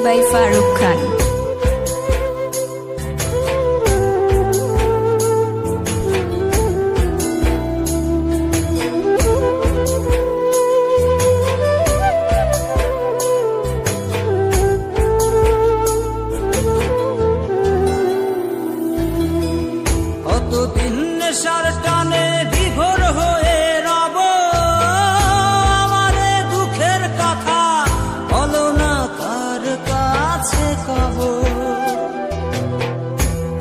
by Farooq Khan. কতদিন নেশার টানে বিভোর হয়ে রব, আমারে দুঃখের কথা বলো না কার কাছে কব।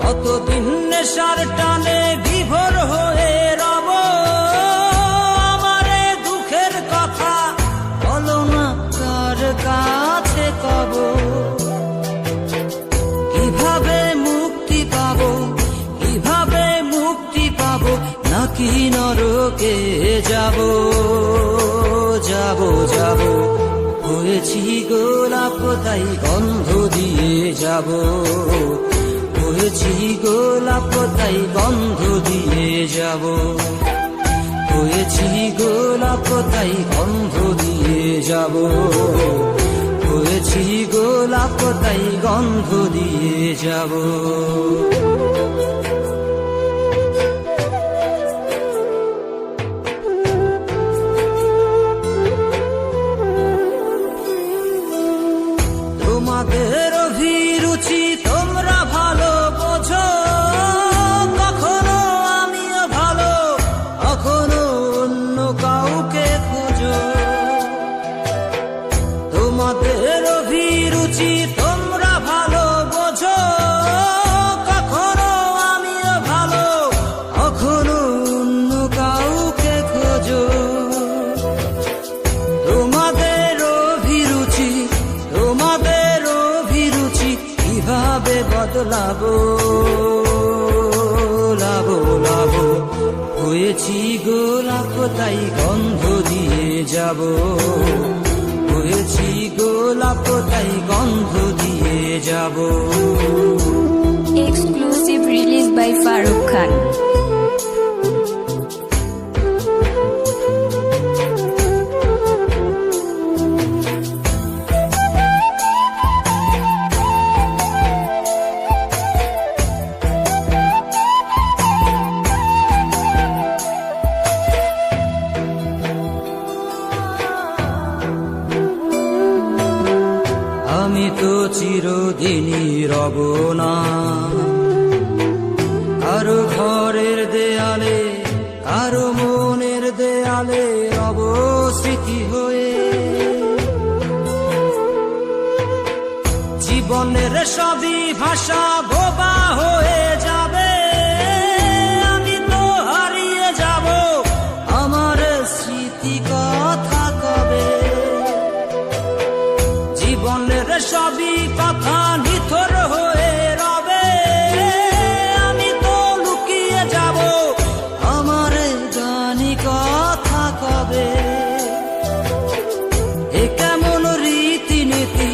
কতদিন নেশার টানে বিভোর হয়ে রব, আমারে দুঃখের কথা বলো না কার কাছে কব। কিভাবে মুক্তি পাবো, কিভাবে মুক্তি পাবো, নাকি নরকে যাব যাব যাব। হয়েছি গোলাপ তাই গন্ধ দিয়ে যাব, হয়েছি গোলাপ তাই গন্ধ দিয়ে যাব, হয়েছি গোলাপ তাই গন্ধ দিয়ে যাব, হয়েছি গোলাপ তাই গন্ধ দিয়ে যাব। তোমাদের অভিরুচি তোমরা ভালো বোঝো, কখনো আমিও ভালো, কখনো অন্য কাউকে খোঁজো। তোমাদের অভিরুচি তোমরা ভালো বোঝো, কখনো আমিও ভালো, কখনো অন্য কাউকে খোঁজো। তোমাদের অভিরুচি, তোমাদের অভিরুচি কিভাবে বদলাবো লাবো লাবো। হয়েছি গোলাপ তাই গন্ধ দিয়ে যাব, হয়েছি গোলাপ তাই গন্ধ দিয়ে যাব। Exclusive release by Farooq Khan. আমি তো চিরদিনই রব না কারো ঘরের দেয়ালে, কারো মনের দেয়ালে রব স্মৃতি হয়ে। জীবনের সবই ভাষা বোবা হয়ে যাবে, আমি তো হারিয়ে যাব, আমার স্মৃতি কথা কবে। জীবনের সবই কথা নিথর হয়ে রবে, আমি তো লুকিয়ে যাব, আমার জানি কথা কবে। এ কেমন রীতিনীতি,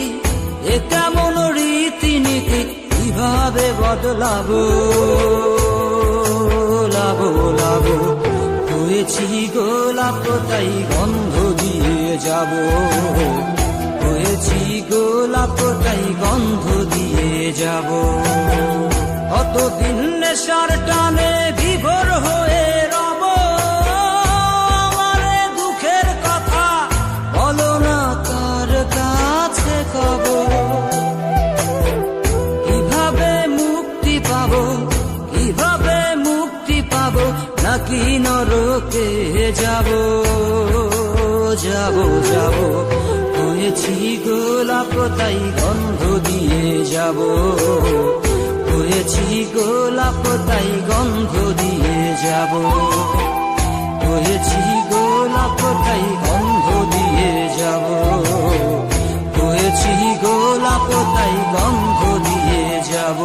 এ কেমন রীতিনীতি, কিভাবে বদলাবো লাবো লাবো। হয়েছি গোলাপ তাই গন্ধ দিয়ে যাব, হয়েছি গোলাপ তাই গন্ধ দিয়ে যাব। কতদিন নেশার টানে বিভোর হয়ে রব, আমারে দুঃখের কথা বলো না কার কাছে কব। কিভাবে মুক্তি পাবো, কিভাবে মুক্তি পাবো, নাকি নরকে যাব যাব যাব। হয়েছি গোলাপ তাই গন্ধ দিয়ে যাব, হয়েছি গোলাপ তাই গন্ধ দিয়ে যাব, হয়েছি গোলাপ তাই গন্ধ দিয়ে যাব, হয়েছি গোলাপ তাই গন্ধ দিয়ে যাব।